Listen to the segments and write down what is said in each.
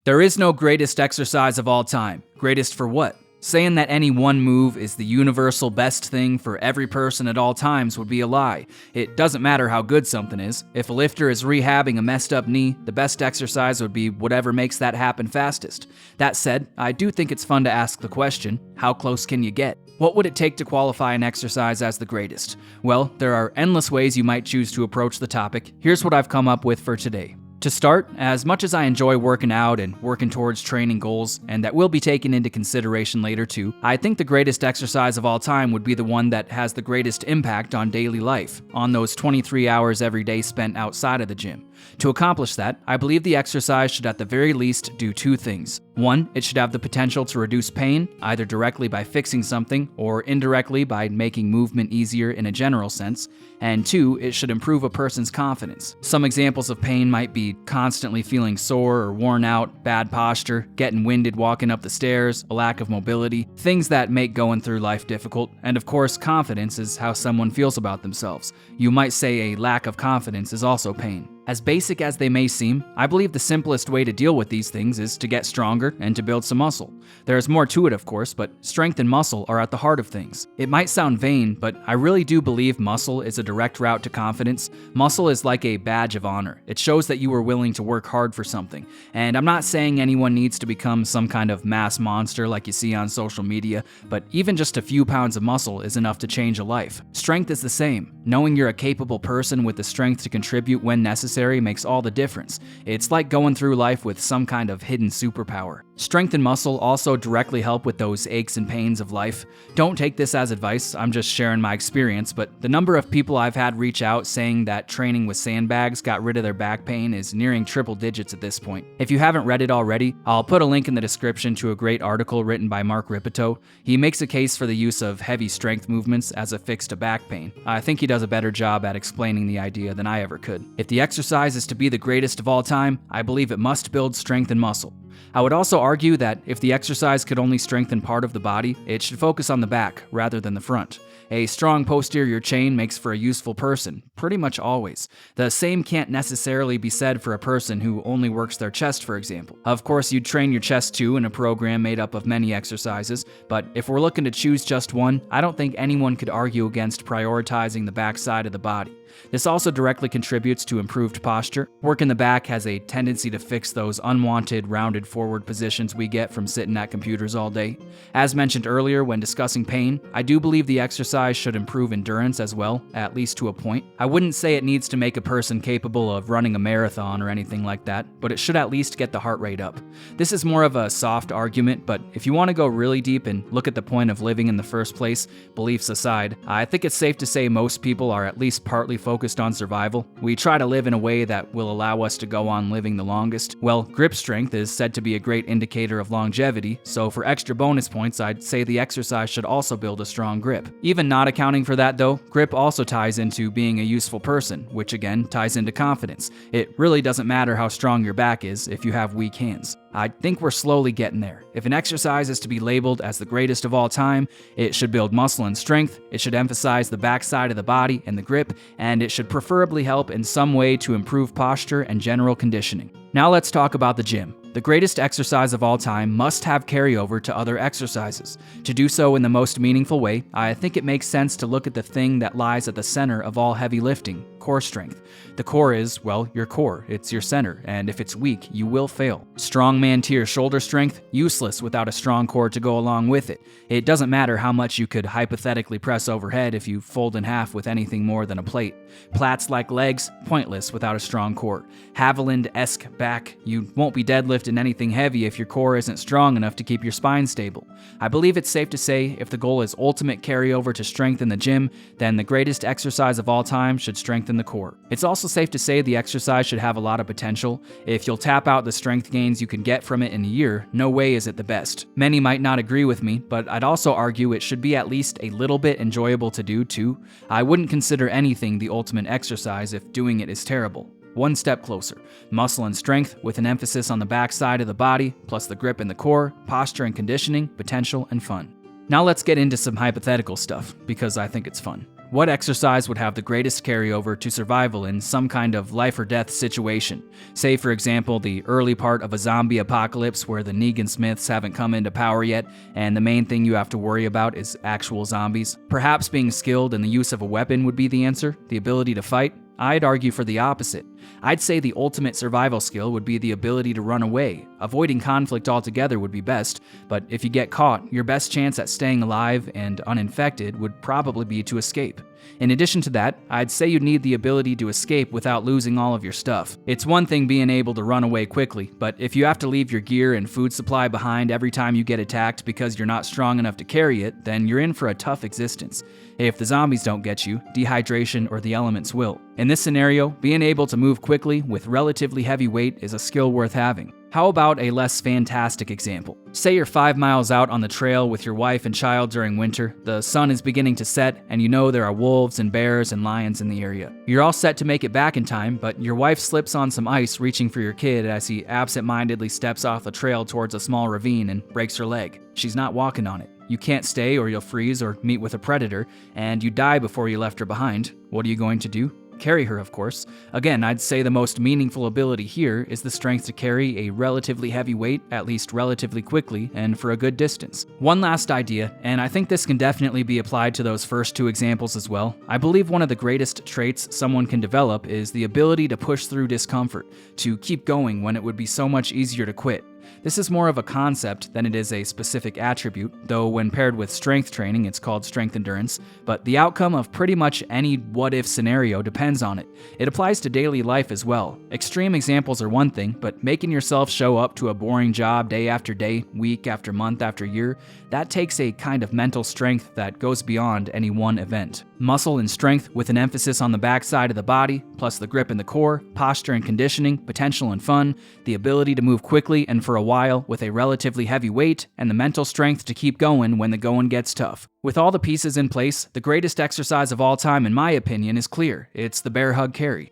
There is no greatest exercise of all time. Greatest for what? Saying that any one move is the universal best thing for every person at all times would be a lie. It doesn't matter how good something is. If a lifter is rehabbing a messed up knee, the best exercise would be whatever makes that happen fastest. That said, I do think it's fun to ask the question, how close can you get? What would it take to qualify an exercise as the greatest? Well, there are endless ways you might choose to approach the topic. Here's what I've come up with for today. To start, as much as I enjoy working out and working towards training goals, and that will be taken into consideration later too, I think the greatest exercise of all time would be the one that has the greatest impact on daily life, on those 23 hours every day spent outside of the gym. To accomplish that, I believe the exercise should at the very least do two things. One, it should have the potential to reduce pain, either directly by fixing something or indirectly by making movement easier in a general sense. And two, it should improve a person's confidence. Some examples of pain might be constantly feeling sore or worn out, bad posture, getting winded walking up the stairs, a lack of mobility, things that make going through life difficult. And of course, confidence is how someone feels about themselves. You might say a lack of confidence is also pain. As basic as they may seem, I believe the simplest way to deal with these things is to get stronger and to build some muscle. There is more to it, of course, but strength and muscle are at the heart of things. It might sound vain, but I really do believe muscle is a direct route to confidence. Muscle is like a badge of honor. It shows that you are willing to work hard for something. And I'm not saying anyone needs to become some kind of mass monster like you see on social media, but even just a few pounds of muscle is enough to change a life. Strength is the same. Knowing you're a capable person with the strength to contribute when necessary makes all the difference. It's like going through life with some kind of hidden superpower. Strength and muscle also directly help with those aches and pains of life. Don't take this as advice, I'm just sharing my experience, but the number of people I've had reach out saying that training with sandbags got rid of their back pain is nearing triple digits at this point. If you haven't read it already, I'll put a link in the description to a great article written by Rippetoe. He makes a case for the use of heavy strength movements as a fix to back pain. I think he does a better job at explaining the idea than I ever could. If the exercise is to be the greatest of all time, I believe it must build strength and muscle. I would also argue that if the exercise could only strengthen part of the body, it should focus on the back rather than the front. A strong posterior chain makes for a useful person, pretty much always. The same can't necessarily be said for a person who only works their chest, for example. Of course, you'd train your chest too in a program made up of many exercises, but if we're looking to choose just one, I don't think anyone could argue against prioritizing the back side of the body. This also directly contributes to improved posture. Work in the back has a tendency to fix those unwanted, rounded forward positions we get from sitting at computers all day. As mentioned earlier when discussing pain, I do believe the exercise should improve endurance as well, at least to a point. I wouldn't say it needs to make a person capable of running a marathon or anything like that, but it should at least get the heart rate up. This is more of a soft argument, but if you want to go really deep and look at the point of living in the first place, beliefs aside, I think it's safe to say most people are at least partly focused on survival. We try to live in a way that will allow us to go on living the longest. Well, grip strength is said to be a great indicator of longevity, so for extra bonus points, I'd say the exercise should also build a strong grip. Even not accounting for that though, grip also ties into being a useful person, which again ties into confidence. It really doesn't matter how strong your back is if you have weak hands. I think we're slowly getting there. If an exercise is to be labeled as the greatest of all time, it should build muscle and strength, it should emphasize the backside of the body and the grip, and it should preferably help in some way to improve posture and general conditioning. Now let's talk about the gym. The greatest exercise of all time must have carryover to other exercises. To do so in the most meaningful way, I think it makes sense to look at the thing that lies at the center of all heavy lifting, core strength. The core is, well, your core. It's your center, and if it's weak, you will fail. Strongman tier shoulder strength, useless without a strong core to go along with it. It doesn't matter how much you could hypothetically press overhead if you fold in half with anything more than a plate. Plats-like legs, pointless without a strong core. Haviland-esque back, you won't be deadlifting anything heavy if your core isn't strong enough to keep your spine stable. I believe it's safe to say if the goal is ultimate carryover to strength in the gym, then the greatest exercise of all time should strengthen the core. It's also safe to say the exercise should have a lot of potential. If you'll tap out the strength gains you can get from it in a year, no way is it the best. Many might not agree with me, but I'd also argue it should be at least a little bit enjoyable to do too. I wouldn't consider anything the ultimate exercise if doing it is terrible. One step closer. Muscle and strength with an emphasis on the back side of the body, plus the grip in the core, posture and conditioning, potential and fun. Now let's get into some hypothetical stuff, because I think it's fun. What exercise would have the greatest carryover to survival in some kind of life or death situation? Say, for example, the early part of a zombie apocalypse where the Negan Smiths haven't come into power yet, and the main thing you have to worry about is actual zombies. Perhaps being skilled in the use of a weapon would be the answer, the ability to fight. I'd argue for the opposite. I'd say the ultimate survival skill would be the ability to run away. Avoiding conflict altogether would be best, but if you get caught, your best chance at staying alive and uninfected would probably be to escape. In addition to that, I'd say you'd need the ability to escape without losing all of your stuff. It's one thing being able to run away quickly, but if you have to leave your gear and food supply behind every time you get attacked because you're not strong enough to carry it, then you're in for a tough existence. If the zombies don't get you, dehydration or the elements will. In this scenario, being able to move quickly with relatively heavy weight is a skill worth having. How about a less fantastic example? Say you're 5 miles out on the trail with your wife and child during winter, the sun is beginning to set, and you know there are wolves and bears and lions in the area. You're all set to make it back in time, but your wife slips on some ice reaching for your kid as he absent-mindedly steps off the trail towards a small ravine and breaks her leg. She's not walking on it. You can't stay or you'll freeze or meet with a predator, and you die before you left her behind. What are you going to do? Carry her, of course. Again, I'd say the most meaningful ability here is the strength to carry a relatively heavy weight, at least relatively quickly, and for a good distance. One last idea, and I think this can definitely be applied to those first two examples as well. I believe one of the greatest traits someone can develop is the ability to push through discomfort, to keep going when it would be so much easier to quit. This is more of a concept than it is a specific attribute, though when paired with strength training, it's called strength endurance, but the outcome of pretty much any what-if scenario depends on it. It applies to daily life as well. Extreme examples are one thing, but making yourself show up to a boring job day after day, week after month after year, that takes a kind of mental strength that goes beyond any one event. Muscle and strength with an emphasis on the backside of the body, plus the grip in the core, posture and conditioning, potential and fun, the ability to move quickly and for a while with a relatively heavy weight, and the mental strength to keep going when the going gets tough. With all the pieces in place, the greatest exercise of all time in my opinion is clear. It's the bear hug carry.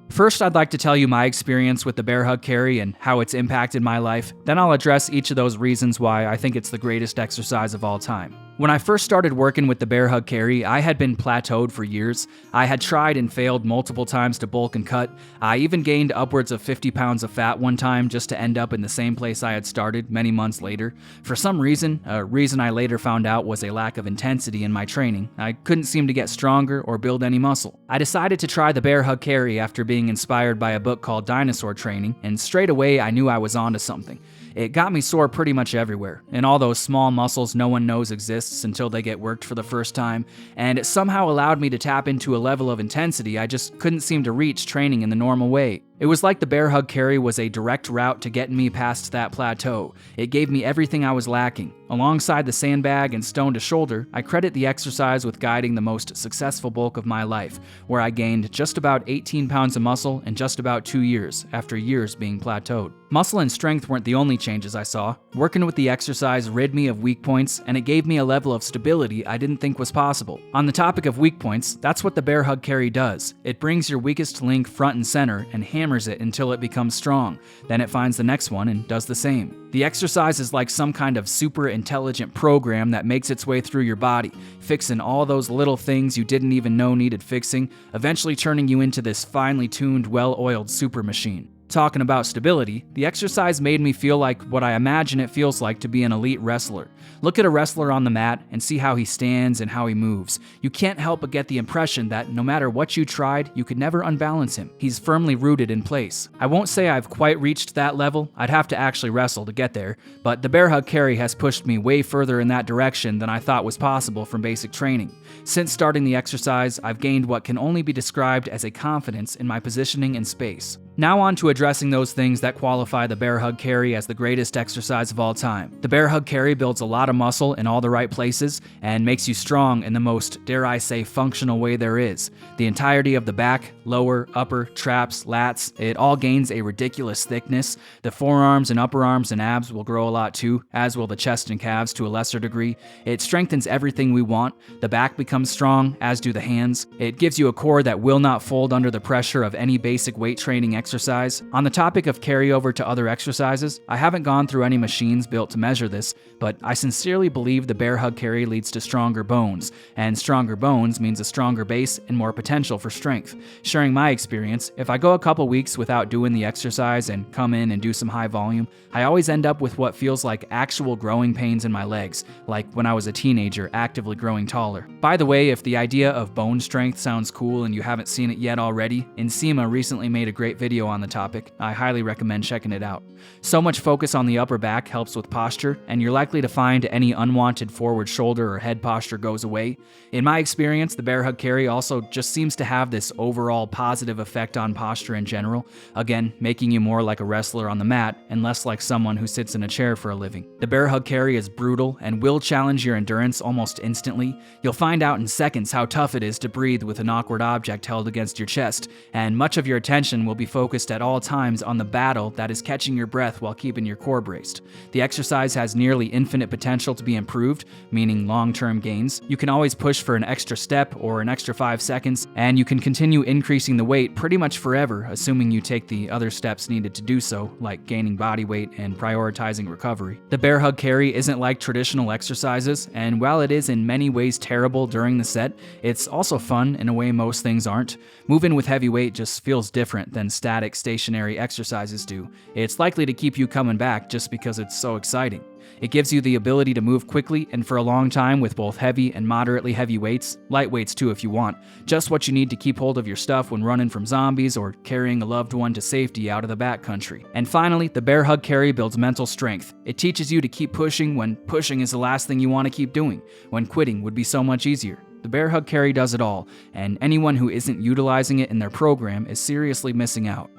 First, I'd like to tell you my experience with the bear hug carry and how it's impacted my life. Then I'll address each of those reasons why I think it's the greatest exercise of all time. When I first started working with the bear hug carry, I had been plateaued for years. I had tried and failed multiple times to bulk and cut. I even gained upwards of 50 pounds of fat one time just to end up in the same place I had started many months later. For some reason, a reason I later found out was a lack of intensity in my training, I couldn't seem to get stronger or build any muscle. I decided to try the bear hug carry after being inspired by a book called Dinosaur Training, and straight away I knew I was onto something. It got me sore pretty much everywhere, and all those small muscles no one knows exists until they get worked for the first time, and it somehow allowed me to tap into a level of intensity I just couldn't seem to reach training in the normal way. It was like the bear hug carry was a direct route to getting me past that plateau. It gave me everything I was lacking. Alongside the sandbag and stone to shoulder, I credit the exercise with guiding the most successful bulk of my life, where I gained just about 18 pounds of muscle in just about 2 years, after years being plateaued. Muscle and strength weren't the only changes I saw. Working with the exercise rid me of weak points, and it gave me a level of stability I didn't think was possible. On the topic of weak points, that's what the bear hug carry does. It brings your weakest link front and center and hammers it until it becomes strong. Then it finds the next one and does the same. The exercise is like some kind of super intelligent program that makes its way through your body, fixing all those little things you didn't even know needed fixing, eventually turning you into this finely tuned, well-oiled super machine. Talking about stability, the exercise made me feel like what I imagine it feels like to be an elite wrestler. Look at a wrestler on the mat and see how he stands and how he moves. You can't help but get the impression that no matter what you tried, you could never unbalance him. He's firmly rooted in place. I won't say I've quite reached that level, I'd have to actually wrestle to get there, but the bear hug carry has pushed me way further in that direction than I thought was possible from basic training. Since starting the exercise, I've gained what can only be described as a confidence in my positioning in space. Now on to addressing those things that qualify the bear hug carry as the greatest exercise of all time. The bear hug carry builds a lot of muscle in all the right places and makes you strong in the most, dare I say, functional way there is. The entirety of the back, lower, upper, traps, lats, it all gains a ridiculous thickness. The forearms and upper arms and abs will grow a lot too, as will the chest and calves to a lesser degree. It strengthens everything we want. The back becomes strong, as do the hands. It gives you a core that will not fold under the pressure of any basic weight training exercise exercise. On the topic of carryover to other exercises, I haven't gone through any machines built to measure this, but I sincerely believe the bear hug carry leads to stronger bones, and stronger bones means a stronger base and more potential for strength. Sharing my experience, if I go a couple weeks without doing the exercise and come in and do some high volume, I always end up with what feels like actual growing pains in my legs, like when I was a teenager actively growing taller. By the way, if the idea of bone strength sounds cool and you haven't seen it yet already, Nsima recently made a great video on the topic. I highly recommend checking it out. So much focus on the upper back helps with posture, and you're likely to find any unwanted forward shoulder or head posture goes away. In my experience, the bear hug carry also just seems to have this overall positive effect on posture in general, again, making you more like a wrestler on the mat and less like someone who sits in a chair for a living. The bear hug carry is brutal and will challenge your endurance almost instantly. You'll find out in seconds how tough it is to breathe with an awkward object held against your chest, and much of your attention will be focused at all times on the battle that is catching your breath while keeping your core braced. The exercise has nearly infinite potential to be improved, meaning long-term gains. You can always push for an extra step or an extra 5 seconds, and you can continue increasing the weight pretty much forever, assuming you take the other steps needed to do so, like gaining body weight and prioritizing recovery. The bear hug carry isn't like traditional exercises, and while it is in many ways terrible during the set, it's also fun in a way most things aren't. Moving with heavy weight just feels different than static, stationary exercises do. It's likely to keep you coming back just because it's so exciting. It gives you the ability to move quickly and for a long time with both heavy and moderately heavy weights, light weights too if you want, just what you need to keep hold of your stuff when running from zombies or carrying a loved one to safety out of the backcountry. And finally, the bear hug carry builds mental strength. It teaches you to keep pushing when pushing is the last thing you want to keep doing, when quitting would be so much easier. The bear hug carry does it all, and anyone who isn't utilizing it in their program is seriously missing out.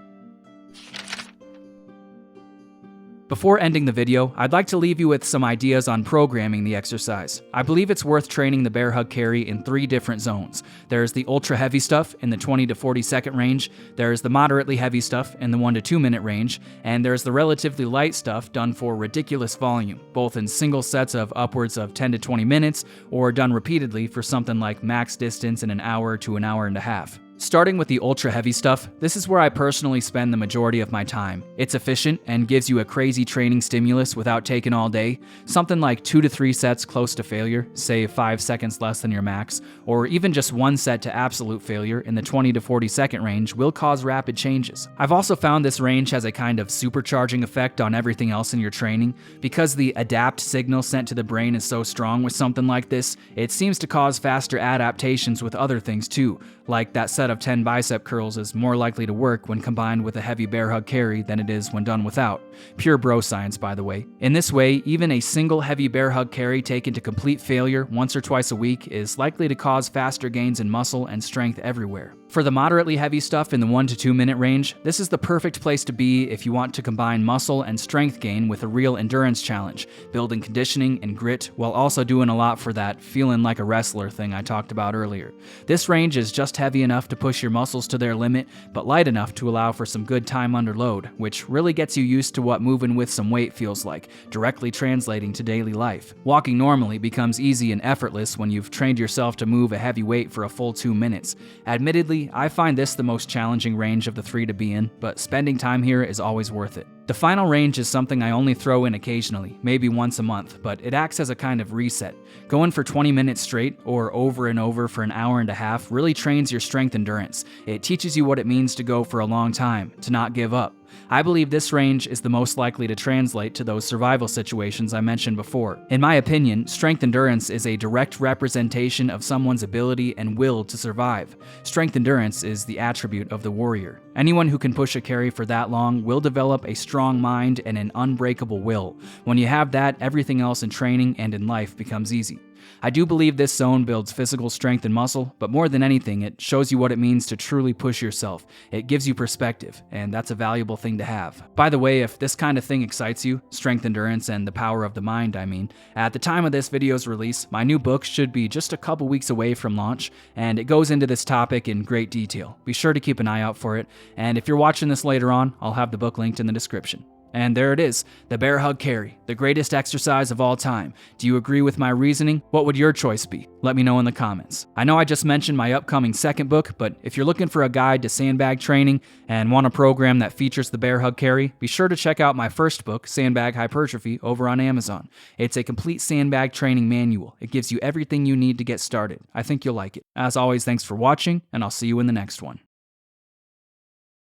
Before ending the video, I'd like to leave you with some ideas on programming the exercise. I believe it's worth training the bear hug carry in 3 different zones. There's the ultra heavy stuff in the 20 to 40 second range, there's the moderately heavy stuff in the 1 to 2 minute range, and there's the relatively light stuff done for ridiculous volume, both in single sets of upwards of 10 to 20 minutes, or done repeatedly for something like max distance in an hour to an hour and a half. Starting with the ultra heavy stuff, this is where I personally spend the majority of my time. It's efficient and gives you a crazy training stimulus without taking all day. Something like 2 to 3 sets close to failure, say 5 seconds less than your max, or even just 1 set to absolute failure in the 20 to 40 second range will cause rapid changes. I've also found this range has a kind of supercharging effect on everything else in your training. Because the adapt signal sent to the brain is so strong with something like this, it seems to cause faster adaptations with other things too, like that set of 10 bicep curls is more likely to work when combined with a heavy bear hug carry than it is when done without. Pure bro science, by the way. In this way, even a single heavy bear hug carry taken to complete failure once or twice a week is likely to cause faster gains in muscle and strength everywhere. For the moderately heavy stuff in the 1 to 2 minute range, this is the perfect place to be if you want to combine muscle and strength gain with a real endurance challenge, building conditioning and grit while also doing a lot for that feeling like a wrestler thing I talked about earlier. This range is just heavy enough to push your muscles to their limit, but light enough to allow for some good time under load, which really gets you used to what moving with some weight feels like, directly translating to daily life. Walking normally becomes easy and effortless when you've trained yourself to move a heavy weight for a full 2 minutes. Admittedly, I find this the most challenging range of the 3 to be in, but spending time here is always worth it. The final range is something I only throw in occasionally, maybe once a month, but it acts as a kind of reset. Going for 20 minutes straight, or over and over for an hour and a half, really trains your strength endurance. It teaches you what it means to go for a long time, to not give up. I believe this range is the most likely to translate to those survival situations I mentioned before. In my opinion, strength endurance is a direct representation of someone's ability and will to survive. Strength endurance is the attribute of the warrior. Anyone who can push a carry for that long will develop a strong mind and an unbreakable will. When you have that, everything else in training and in life becomes easy. I do believe this zone builds physical strength and muscle, but more than anything, it shows you what it means to truly push yourself. It gives you perspective, and that's a valuable thing to have. By the way, if this kind of thing excites you, strength endurance and the power of the mind, at the time of this video's release, my new book should be just a couple weeks away from launch, and it goes into this topic in great detail. Be sure to keep an eye out for it, and if you're watching this later on, I'll have the book linked in the description. And there it is, the bear hug carry, the greatest exercise of all time. Do you agree with my reasoning? What would your choice be? Let me know in the comments. I know I just mentioned my upcoming second book, but if you're looking for a guide to sandbag training and want a program that features the bear hug carry, be sure to check out my first book, Sandbag Hypertrophy, over on Amazon. It's a complete sandbag training manual. It gives you everything you need to get started. I think you'll like it. As always, thanks for watching, and I'll see you in the next one.